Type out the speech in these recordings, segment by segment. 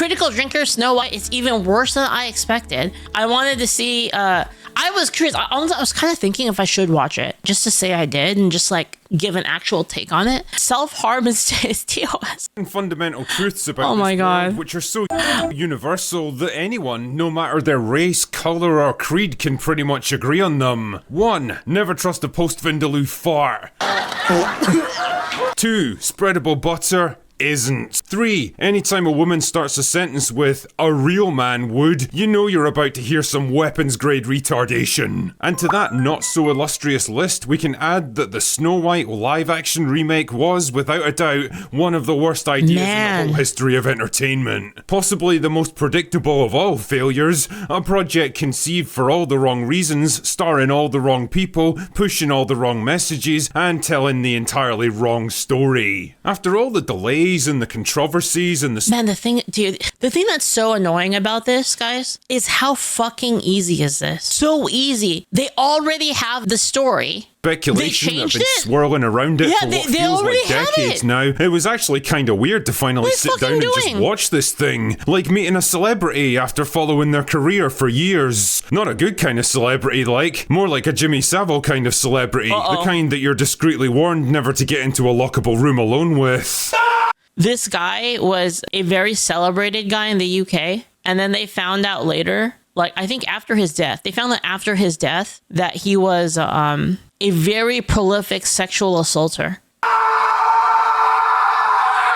critical drinker Snow White is even worse than I expected. I wanted to see, I was curious. I was kind of thinking if I should watch it just to say I did and just like give an actual take on it. Self-harm is TOS. Fundamental truths about Oh my this God. world, which are so universal that anyone, no matter their race, colour or creed, can pretty much agree on them. 1. Never trust a post-Vindaloo fart. 2. Spreadable butter isn't. 3. Anytime a woman starts a sentence with "a real man would," you know you're about to hear some weapons grade retardation. And to that not so illustrious list, we can add that the Snow White live action remake was, without a doubt, one of the worst ideas in the whole history of entertainment. Possibly the most predictable of all failures, a project conceived for all the wrong reasons, starring all the wrong people, pushing all the wrong messages, and telling the entirely wrong story. After all the delays and the controversies and the... Man, the thing that's so annoying about this, guys, is how fucking easy is this? So easy. They already have the story. Speculation that have been swirling around it for what feels like decades now. It was actually kind of weird to finally sit down and just watch this thing. Like meeting a celebrity after following their career for years. Not a good kind of celebrity, like. More like a Jimmy Savile kind of celebrity. The kind that you're discreetly warned never to get into a lockable room alone with. This guy was a very celebrated guy in the UK, and then they found out later, like I think after his death, that he was a very prolific sexual assaulter.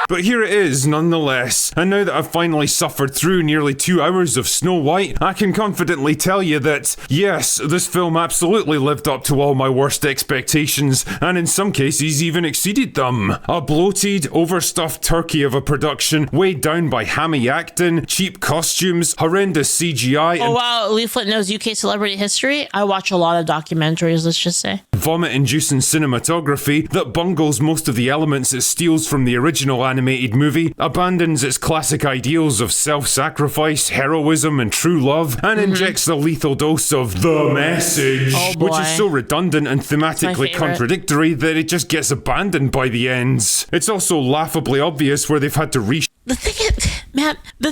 But here it is, nonetheless. And now that I've finally suffered through nearly 2 hours of Snow White, I can confidently tell you that, yes, this film absolutely lived up to all my worst expectations, and in some cases even exceeded them. A bloated, overstuffed turkey of a production, weighed down by hammy acting, cheap costumes, horrendous CGI, Oh wow, Leaflit knows UK celebrity history? I watch a lot of documentaries, let's just say. Vomit-inducing cinematography that bungles most of the elements it steals from the original animated movie, abandons its classic ideals of self-sacrifice, heroism, and true love, and injects a lethal dose of the message, which is so redundant and thematically contradictory that it just gets abandoned by the ends. It's also laughably obvious where they've had to The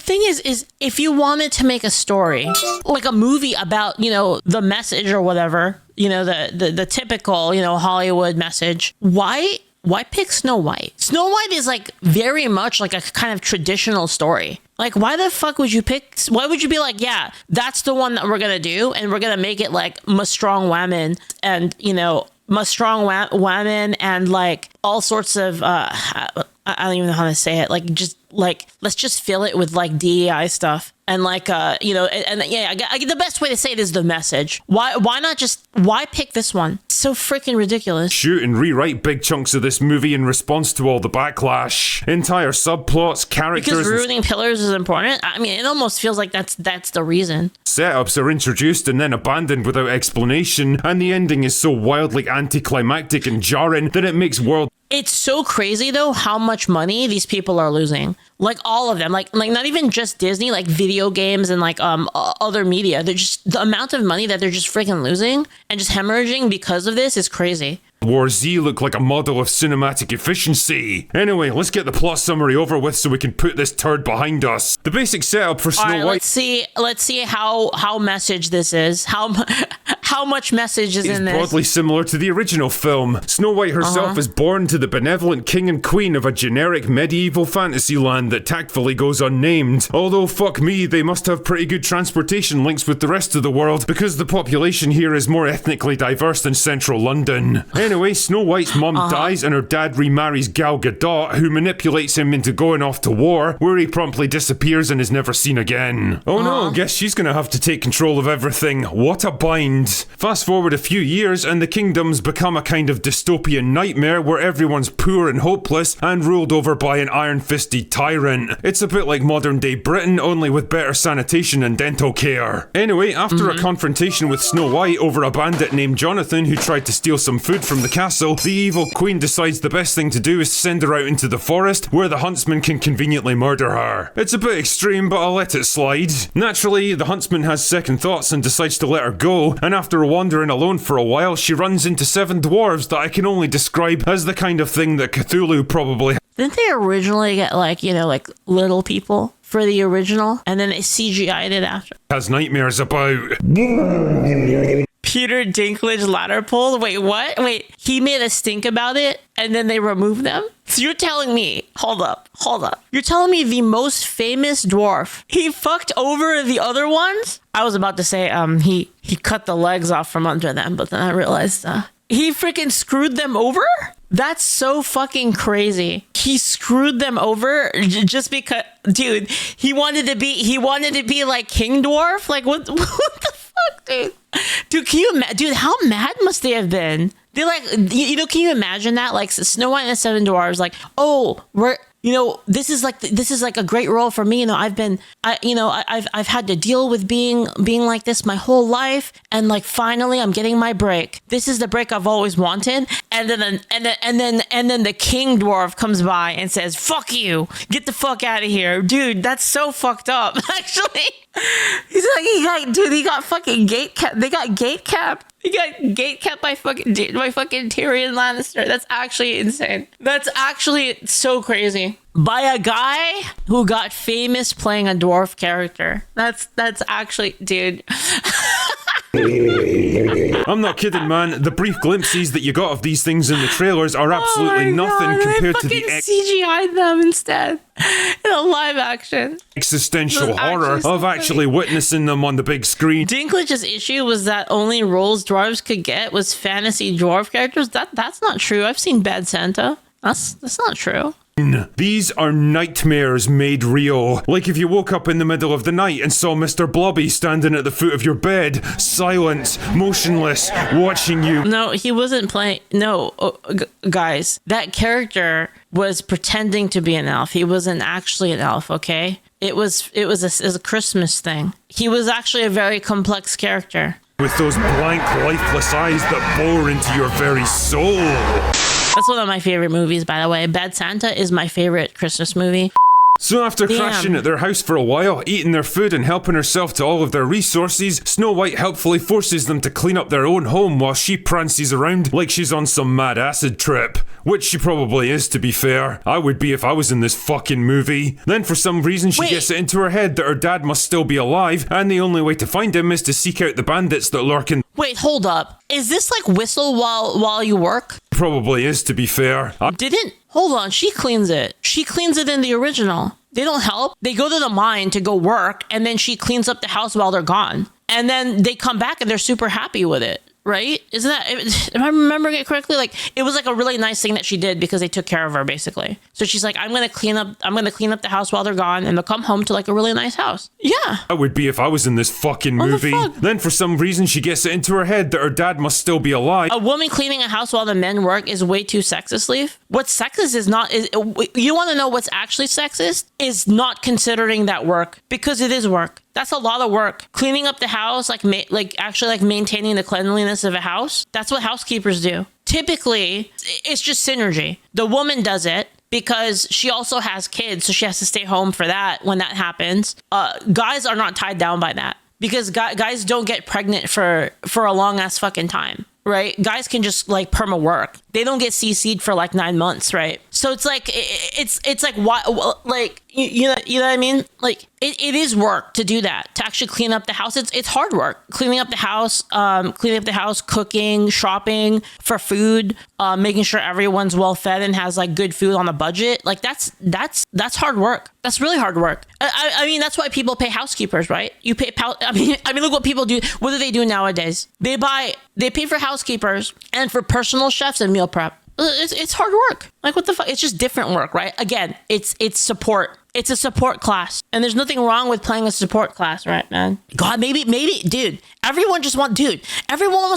thing is if you wanted to make a story, like a movie about, you know, the message or whatever, you know, the typical, you know, Hollywood message, why pick Snow White? Snow White is like very much like a kind of traditional story. Like, why the fuck would you pick? Why would you be like, yeah, that's the one that we're gonna do, and we're gonna make it like strong women and, you know, strong women and like all sorts of I don't even know how to say it. Like, just like, let's just fill it with like DEI stuff. And like, you know, and yeah, I get the best way to say it is the message. Why pick this one? It's so freaking ridiculous. Shoot and rewrite big chunks of this movie in response to all the backlash. Entire subplots, characters... Because ruining pillars is important? I mean, it almost feels like that's the reason. Setups are introduced and then abandoned without explanation, and the ending is so wildly anticlimactic and jarring that it makes world... It's so crazy though how much money these people are losing. Like all of them, like not even just Disney, like video games and like other media. They're just, the amount of money that they're just freaking losing and just hemorrhaging because of this is crazy. War Z look like a model of cinematic efficiency. Anyway, let's get the plot summary over with so we can put this turd behind us. The basic setup for Snow White... Let's see how message this is. How much message is in this? It's broadly similar to the original film. Snow White herself is born to the benevolent king and queen of a generic medieval fantasy land that tactfully goes unnamed. Although, fuck me, they must have pretty good transportation links with the rest of the world because the population here is more ethnically diverse than central London. Anyway, Snow White's mom dies and her dad remarries Gal Gadot, who manipulates him into going off to war, where he promptly disappears and is never seen again. Oh no, guess she's gonna have to take control of everything. What a bind. Fast forward a few years and the kingdom's become a kind of dystopian nightmare where everyone's poor and hopeless and ruled over by an iron-fisted tyrant. It's a bit like modern day Britain, only with better sanitation and dental care. Anyway, after a confrontation with Snow White over a bandit named Jonathan who tried to steal some food from the castle, the evil queen decides the best thing to do is send her out into the forest where the huntsman can conveniently murder her. It's a bit extreme, but I'll let it slide. Naturally, the huntsman has second thoughts and decides to let her go, and after wandering alone for a while, she runs into 7 dwarves that I can only describe as the kind of thing that Cthulhu probably... Didn't they originally get like, you know, like little people for the original, and then they CGI'd it after. Has nightmares about. Peter Dinklage ladder pole. Wait, what? Wait, he made a stink about it and then they removed them? So you're telling me, hold up. You're telling me the most famous dwarf, he fucked over the other ones? I was about to say, he cut the legs off from under them, but then I realized, he freaking screwed them over? That's so fucking crazy. He screwed them over just because, dude, he wanted to be like King Dwarf? Like, what the fuck, dude? Dude, dude, how mad must they have been? They like, can you imagine that? Like Snow White and the Seven Dwarfs, like, oh, this is like a great role for me. I've had to deal with being like this my whole life, and like finally I'm getting my break. This is the break I've always wanted. And then the King Dwarf comes by and says, "Fuck you, get the fuck out of here, dude." That's so fucked up. Actually, he got fucking gate capped. They got gate capped. He got gate capped by fucking Tyrion Lannister. That's actually insane. That's actually so crazy. By a guy who got famous playing a dwarf character. That's actually, dude. I'm not kidding, man. The brief glimpses that you got of these things in the trailers are absolutely nothing compared to the CGI'd them instead in a live action existential horror of actually witnessing them on the big screen. Dinklage's issue was that only roles dwarves could get was fantasy dwarf characters. That's not true. I've seen Bad Santa. That's not true. These are nightmares made real. Like if you woke up in the middle of the night and saw Mr. Blobby standing at the foot of your bed, silent, motionless, watching you. No, he wasn't playing. No, guys, that character was pretending to be an elf. He wasn't actually an elf, okay? It was a Christmas thing. He was actually a very complex character. With those blank, lifeless eyes that bore into your very soul. That's one of my favorite movies, by the way. Bad Santa is my favorite Christmas movie. So after crashing at their house for a while, eating their food and helping herself to all of their resources, Snow White helpfully forces them to clean up their own home while she prances around like she's on some mad acid trip. Which she probably is, to be fair. I would be if I was in this fucking movie. Then for some reason she gets it into her head that her dad must still be alive, and the only way to find him is to seek out the bandits that lurk in... Wait, hold up. Is this like whistle while you work? Probably is, to be fair. Hold on, she cleans it. She cleans it in the original. They don't help. They go to the mine to go work, and then she cleans up the house while they're gone. And then they come back and they're super happy with it. Right? Isn't that, am I remembering it correctly? Like, it was like a really nice thing that she did because they took care of her, basically. So she's like, I'm going to clean up the house while they're gone, and they'll come home to like a really nice house. Yeah. I would be if I was in this fucking movie. Then for some reason she gets it into her head that her dad must still be alive. A woman cleaning a house while the men work is way too sexist, Leaf. What's sexist you want to know what's actually sexist? Is not considering that work, because it is work. That's a lot of work. Cleaning up the house, actually maintaining the cleanliness of a house. That's what housekeepers do. Typically, it's just synergy. The woman does it because she also has kids, so she has to stay home for that when that happens. Guys are not tied down by that because guys don't get pregnant for a long ass fucking time. Right? Guys can just like perma work. They don't get CC'd for like 9 months, right? So it's like, it's like, why, like, you know what I mean? Like, it is work to do that, to actually clean up the house. It's hard work. Cleaning up the house, cooking, shopping for food, making sure everyone's well fed and has like good food on a budget. Like that's hard work. That's really hard work. I mean, that's why people pay housekeepers, right? You pay, I mean, look what people do. What do they do nowadays? They pay for housekeepers and for personal chefs and meal prep. It's hard work. Like, what the fuck? It's just different work, right? Again, it's support. It's a support class. And there's nothing wrong with playing a support class, right, man? God, maybe, dude, everyone wants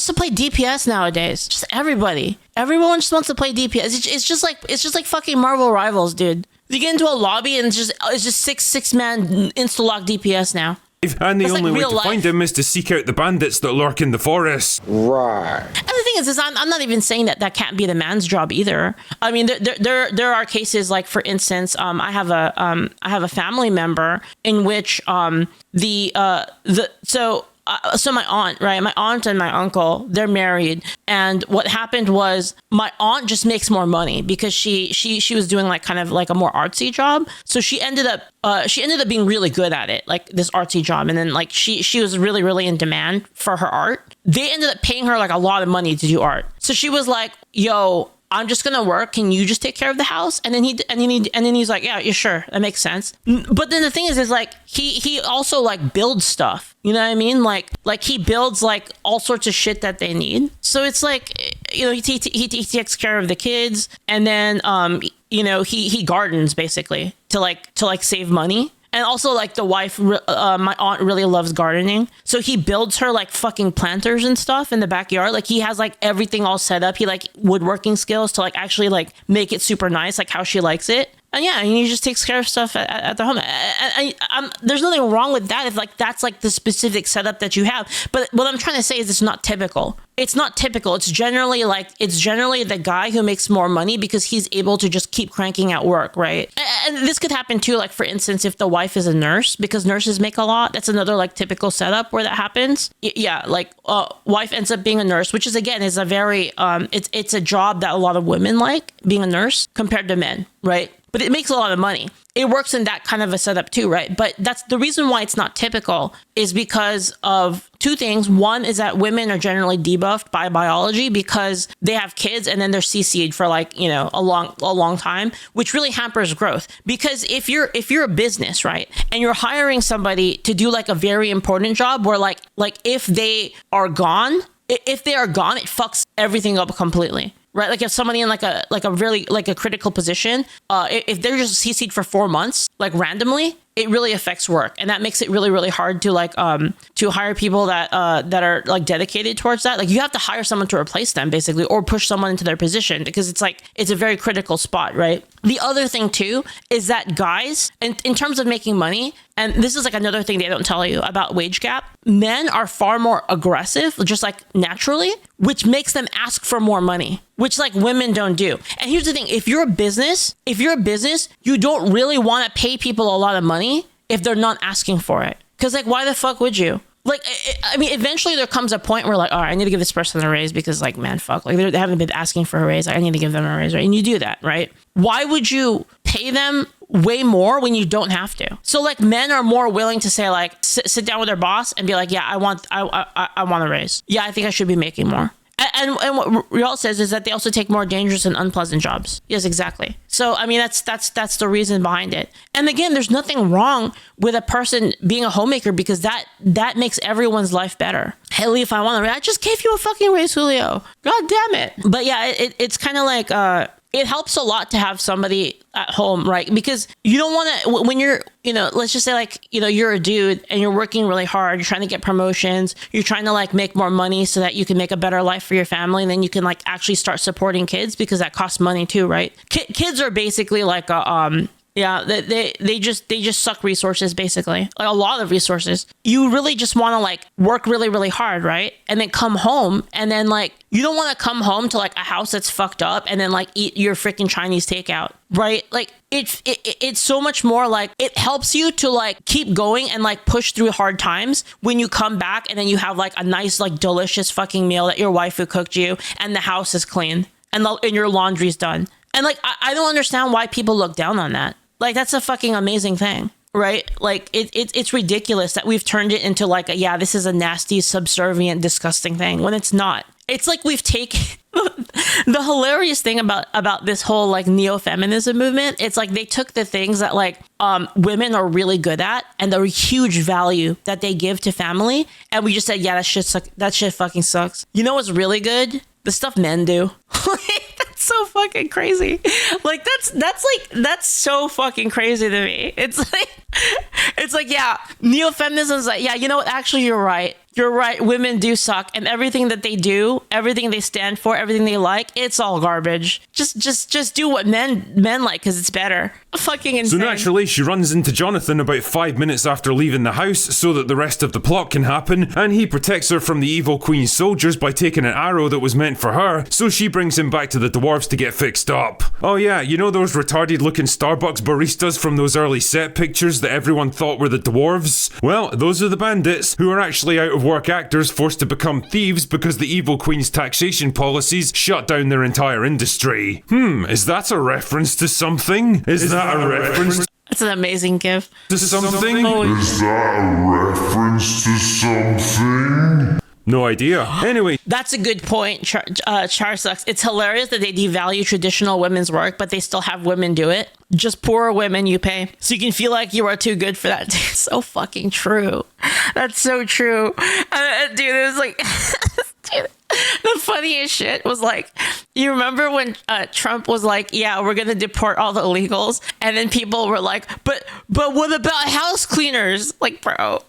to play DPS nowadays. Just everybody. Everyone just wants to play DPS. It's just like fucking Marvel Rivals, dude. You get into a lobby and it's just six man insta-lock DPS now. And the only way to find him is to seek out the bandits that lurk in the forest. Right. And the thing is I'm not even saying that can't be the man's job either. I mean, there are cases like, for instance, I have a family member in which so so my aunt, right? My aunt and my uncle, they're married. And what happened was my aunt just makes more money because she was doing like kind of like a more artsy job. So she ended up being really good at it, like this artsy job. And then like she was really, really in demand for her art. They ended up paying her like a lot of money to do art. So she was like, yo, I'm just gonna work. Can you just take care of the house? And then he's like, yeah, sure, that makes sense. But then the thing is like he also like builds stuff. You know what I mean? Like he builds like all sorts of shit that they need. So it's like, you know, he takes care of the kids, and then you know, he gardens basically to save money. And also, like, the wife, my aunt really loves gardening. So he builds her, like, fucking planters and stuff in the backyard. Like, he has, like, everything all set up. He, like, woodworking skills to, like, actually, like, make it super nice, like, how she likes it. And yeah, he just takes care of stuff at the home. There's nothing wrong with that if, like, that's, like, the specific setup that you have. But what I'm trying to say is it's not typical. It's not typical. It's generally the guy who makes more money because he's able to just keep cranking out work, right? And this could happen too, like, for instance, if the wife is a nurse, because nurses make a lot. That's another, like, typical setup where that happens. Yeah, like, wife ends up being a nurse, which is, again, is a very, it's a job that a lot of women like, being a nurse, compared to men, right? But it makes a lot of money. It works in that kind of a setup too, right? But that's the reason why it's not typical is because of two things. One is that women are generally debuffed by biology because they have kids and then they're CC'd for, like, you know, a long time, which really hampers growth. Because if you're a business, right, and you're hiring somebody to do like a very important job where like if they are gone, it fucks everything up completely. Right, like if somebody in like a really like a critical position, if they're just CC'd for 4 months, like randomly, it really affects work, and that makes it really, really hard to like to hire people that are like dedicated towards that. Like you have to hire someone to replace them basically, or push someone into their position because it's like it's a very critical spot, right? The other thing too is that guys, in terms of making money, and this is like another thing they don't tell you about wage gap, men are far more aggressive, just like naturally, which makes them ask for more money, which like women don't do. And here's the thing, if you're a business, you don't really want to pay people a lot of money if they're not asking for it. Because like, why the fuck would you? Like, I mean, eventually there comes a point where like, all right, I need to give this person a raise because like, man, fuck, like they haven't been asking for a raise. I need to give them a raise, right? And you do that, right? Why would you pay them way more when you don't have to? So like men are more willing to say like, sit down with their boss and be like, yeah, I want a raise. Yeah, I think I should be making more. And what Rial says is that they also take more dangerous and unpleasant jobs. Yes, exactly. So, I mean, that's the reason behind it. And again, there's nothing wrong with a person being a homemaker because that makes everyone's life better. Hey, Lee, if I want to raise, I just gave you a fucking raise, Julio. God damn it. But yeah, it's kind of like, it helps a lot to have somebody at home, right? Because you don't want to, when you're, you know, let's just say like, you know, you're a dude and you're working really hard, you're trying to get promotions, you're trying to like make more money so that you can make a better life for your family. And then you can like actually start supporting kids because that costs money too, right? Kids are basically like yeah, they just suck resources, basically, like a lot of resources. You really just want to like work really, really hard, right? And then come home, and then like you don't want to come home to like a house that's fucked up and then like eat your freaking Chinese takeout, right? Like it's so much more like it helps you to like keep going and like push through hard times when you come back and then you have like a nice like delicious fucking meal that your wife who cooked you and the house is clean and your laundry's done. And like I don't understand why people look down on that. Like, that's a fucking amazing thing, right? Like, it's ridiculous that we've turned it into like, this is a nasty, subservient, disgusting thing when it's not. It's like we've taken the hilarious thing about this whole like neo-feminism movement. It's like they took the things that like women are really good at and the huge value that they give to family. And we just said, yeah, that shit fucking sucks. You know what's really good? The stuff men do. That's so fucking crazy. Like that's so fucking crazy to me. It's like, yeah, neo-feminism is like, yeah, you know what? Actually, you're right. You're right. Women do suck, and everything that they do, everything they stand for, everything they like, it's all garbage. Just do what men like because it's better. Fucking insane. So naturally, she runs into Jonathan about 5 minutes after leaving the house so that the rest of the plot can happen, and he protects her from the evil queen's soldiers by taking an arrow that was meant for her, so she brings him back to the dwarfs to get fixed up. Oh yeah, you know those retarded-looking Starbucks baristas from those early set pictures that everyone thought were the dwarves? Well, those are the bandits who are actually out of out-of-work actors forced to become thieves because the evil queen's taxation policies shut down their entire industry. Is that a reference to something? Is that a reference That's an amazing gif. to something? Is that a reference to something? No idea. Anyway, That's a good point, Char Sucks. It's hilarious that they devalue traditional women's work, but they still have women do it. Just poor women you pay. So you can feel like you are too good for that. It's so fucking true. That's so true. Dude, it was like... dude, the funniest shit was like, you remember when Trump was like, yeah, we're going to deport all the illegals? And then people were like, but what about house cleaners? Like, bro...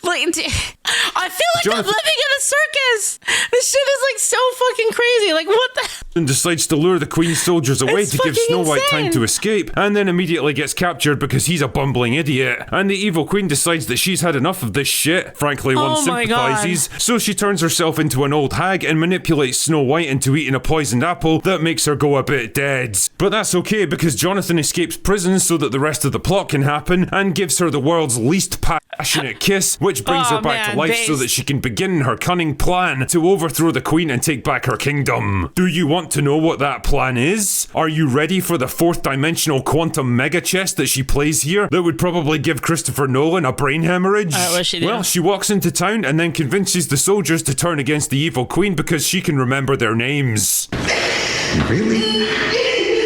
Like, I feel like I'm living in a circus. This shit is like so fucking crazy. Like, what the? and decides to lure the Queen's soldiers away It's to give fucking Snow White time insane. to escape, and then immediately gets captured because he's a bumbling idiot. And the evil Queen decides that she's had enough of this shit. Frankly, one Oh my God. sympathizes, so she turns herself into an old hag and manipulates Snow White into eating a poisoned apple that makes her go a bit dead. But that's okay because Jonathan escapes prison so that the rest of the plot can happen and gives her the world's least passionate kiss, which brings her back to life so that she can begin her cunning plan to overthrow the Queen and take back her kingdom. Do you want to know what that plan is? Are you ready for the fourth dimensional quantum mega chess that she plays here that would probably give Christopher Nolan a brain hemorrhage? What's she doing? Well, she walks into town and then convinces the soldiers to turn against the evil Queen because she can remember their names. Really?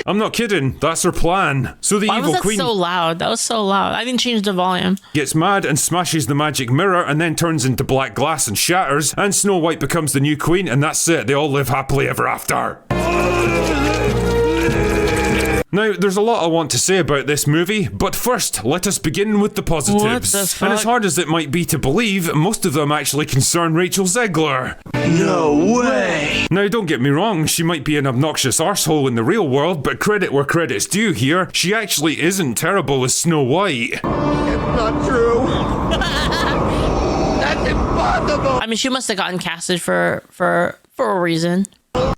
I'm not kidding, that's her plan. So the Why evil was that Queen so loud? That was so loud. I didn't change the volume. gets mad and smashes the magic mirror and then turns into black glass and shatters, and Snow White becomes the new queen, and that's it. They all live happily ever after. Now, there's a lot I want to say about this movie, but first, let us begin with the positives. What the fuck? And as hard as it might be to believe, most of them actually concern Rachel Zegler. No way! Now, don't get me wrong, she might be an obnoxious arsehole in the real world, but credit where credit's due here, she actually isn't terrible as Snow White. Not true! That's impossible! I mean, she must have gotten casted for a reason.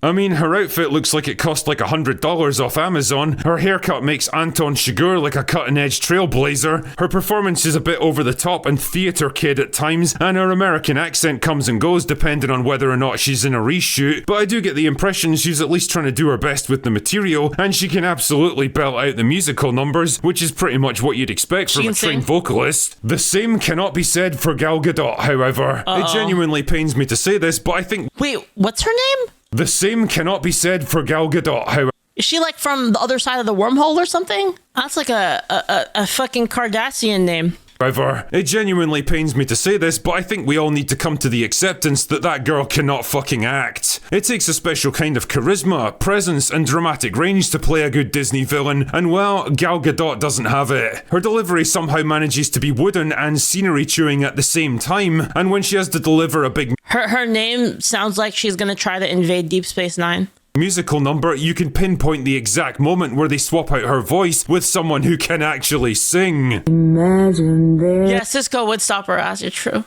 I mean, her outfit looks like it cost like $100 off Amazon. Her haircut makes Anton Chigurh like a cutting-edge trailblazer. Her performance is a bit over the top and theatre kid at times, and her American accent comes and goes depending on whether or not she's in a reshoot. But I do get the impression she's at least trying to do her best with the material, and she can absolutely belt out the musical numbers, which is pretty much what you'd expect from a can trained sing? vocalist. The same cannot be said for Gal Gadot, however. It genuinely pains me to say this, but I think Wait, what's her name? the same cannot be said for Gal Gadot, however. Is she like from the other side of the wormhole or something? That's like a fucking Kardashian name. It genuinely pains me to say this, but I think we all need to come to the acceptance that that girl cannot fucking act. It takes a special kind of charisma, presence, and dramatic range to play a good Disney villain, and well, Gal Gadot doesn't have it. Her delivery somehow manages to be wooden and scenery chewing at the same time, and when she has to deliver a big Her name sounds like she's gonna try to invade Deep Space Nine. musical number, you can pinpoint the exact moment where they swap out her voice with someone who can actually sing. Imagine Yeah, Cisco would stop her ass. It's true.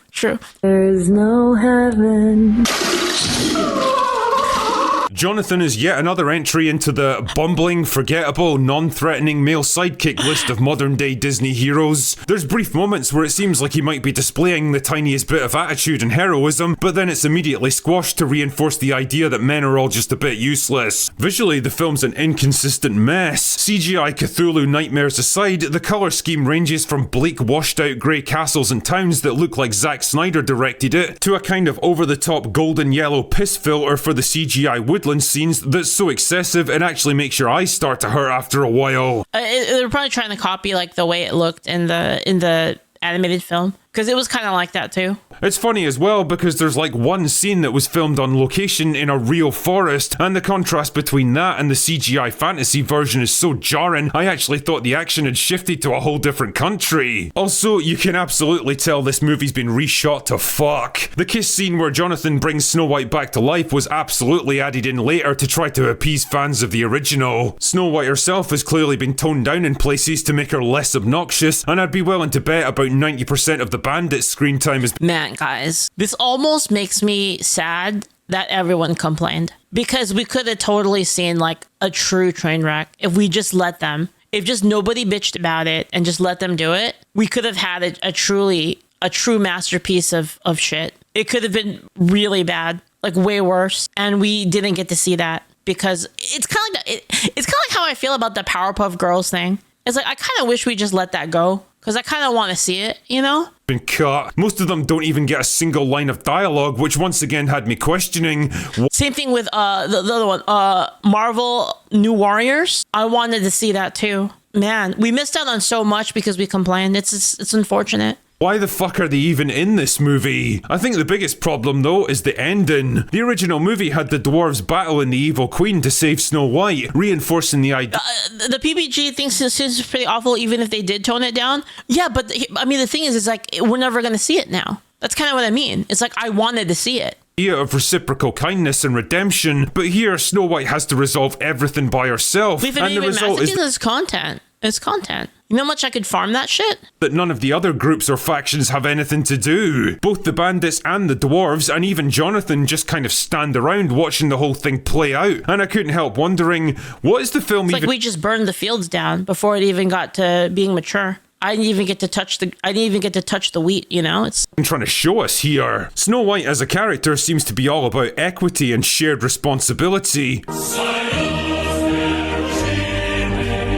there's no heaven. Jonathan is yet another entry into the bumbling, forgettable, non-threatening male sidekick list of modern-day Disney heroes. There's brief moments where it seems like he might be displaying the tiniest bit of attitude and heroism, but then it's immediately squashed to reinforce the idea that men are all just a bit useless. Visually, the film's an inconsistent mess. CGI Cthulhu nightmares aside, the colour scheme ranges from bleak, washed-out grey castles and towns that look like Zack Snyder directed it, to a kind of over-the-top golden yellow piss filter for the CGI woodland scenes that's so excessive it actually makes your eyes start to hurt after a while. They're probably trying to copy like the way it looked in the animated film, because it was kind of like that too. It's funny as well because there's like one scene that was filmed on location in a real forest, and the contrast between that and the CGI fantasy version is so jarring, I actually thought the action had shifted to a whole different country. Also, you can absolutely tell this movie's been reshot to fuck. The kiss scene where Jonathan brings Snow White back to life was absolutely added in later to try to appease fans of the original. Snow White herself has clearly been toned down in places to make her less obnoxious, and I'd be willing to bet about 90% of the bandit's screen time is... Man, guys, this almost makes me sad that everyone complained, because we could have totally seen like a true train wreck if we just let them. If just nobody bitched about it and just let them do it, we could have had a true masterpiece of shit. It could have been really bad, like way worse. And we didn't get to see that because it's kind of like, it's kind of like how I feel about the Powerpuff Girls thing. It's like, I kind of wish we just let that go because I kind of want to see it, you know? Been cut. Most of them don't even get a single line of dialogue, which once again had me questioning. Same thing with the other one, Marvel New Warriors. I wanted to see that too. Man, we missed out on so much because we complained. It's unfortunate. Why the fuck are they even in this movie? I think the biggest problem, though, is the ending. The original movie had the dwarves battling the evil queen to save Snow White, reinforcing the idea. The PPG thinks this is pretty awful, even if they did tone it down. Yeah, but I mean, the thing is, it's like, we're never going to see it now. That's kind of what I mean. It's like, I wanted to see it. Of reciprocal kindness and redemption, but here Snow White has to resolve everything by herself. We've been even messaging this content. It's content. You know how much I could farm that shit? That none of the other groups or factions have anything to do. Both the bandits and the dwarves, and even Jonathan, just kind of stand around watching the whole thing play out. And I couldn't help wondering, what is the film it's even... like we just burned the fields down before it even got to being mature. I didn't even get to touch the wheat, you know? It's trying to show us here. Snow White as a character seems to be all about equity and shared responsibility.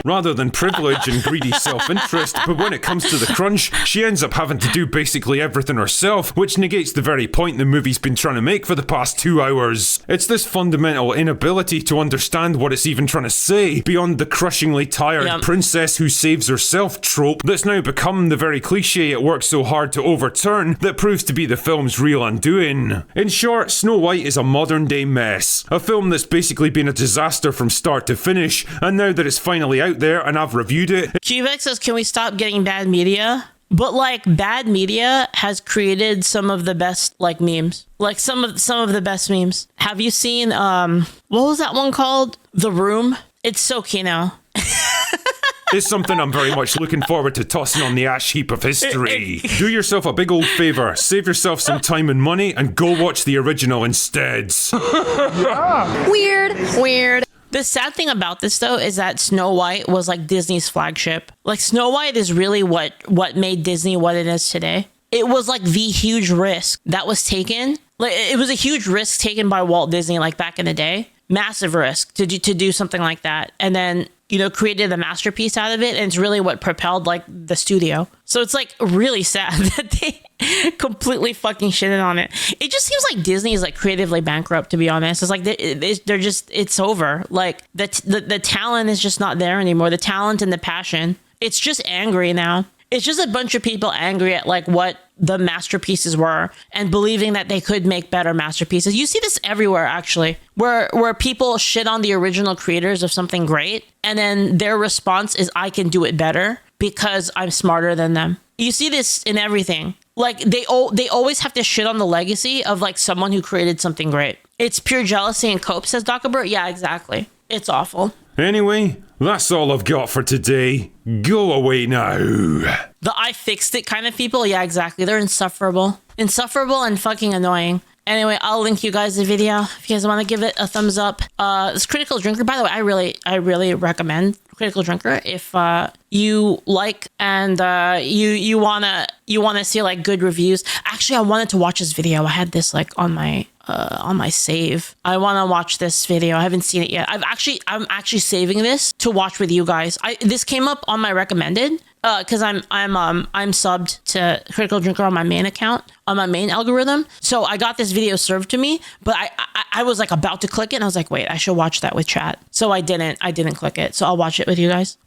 Rather than privilege and greedy self-interest, but when it comes to the crunch, she ends up having to do basically everything herself, which negates the very point the movie's been trying to make for the past 2 hours. It's this fundamental inability to understand what it's even trying to say, beyond the crushingly tired princess who saves herself trope that's now become the very cliche it worked so hard to overturn that proves to be the film's real undoing. In short, Snow White is a modern-day mess. A film that's basically been a disaster from start to finish, and now that it's finally out there and I've reviewed it. Qvex says, can we stop getting bad media? But like, bad media has created some of the best like memes. Like some of the best memes. Have you seen what was that one called? The Room? It's so kino. It's something I'm very much looking forward to tossing on the ash heap of history. Do yourself a big old favor, save yourself some time and money, and go watch the original instead. Weird. The sad thing about this, though, is that Snow White was like Disney's flagship. Like, Snow White is really what made Disney what it is today. It was like the huge risk that was taken. Like, it was a huge risk taken by Walt Disney, like back in the day. Massive risk to do something like that. And then, you know, created a masterpiece out of it. And it's really what propelled like the studio. So it's like really sad that they completely fucking shitted on it. It just seems like Disney is like creatively bankrupt, to be honest. It's like they're just, it's over. Like the talent is just not there anymore. The talent and the passion. It's just angry now. It's just a bunch of people angry at like what the masterpieces were and believing that they could make better masterpieces. You see this everywhere, actually, where people shit on the original creators of something great. And then their response is, I can do it better because I'm smarter than them. You see this in everything. Like they always have to shit on the legacy of like someone who created something great. It's pure jealousy and cope, says Dockerbert. Yeah, exactly. It's awful. Anyway, that's all I've got for today. Go away now. The I fixed it kind of people. Yeah, exactly. They're insufferable. Insufferable and fucking annoying. Anyway, I'll link you guys the video if you guys want to give it a thumbs up. This Critical Drinker, by the way, I really recommend Critical Drinker if you like and you wanna see like good reviews. Actually, I wanted to watch this video. I had this like on my save. I want to watch this video. I haven't seen it yet. I'm actually saving this to watch with you guys. This came up on my recommended because I'm subbed to Critical Drinker on my main account, on my main algorithm. So I got this video served to me, but I was like about to click it and I was like, wait, I should watch that with chat. So I didn't click it. So I'll watch it with you guys.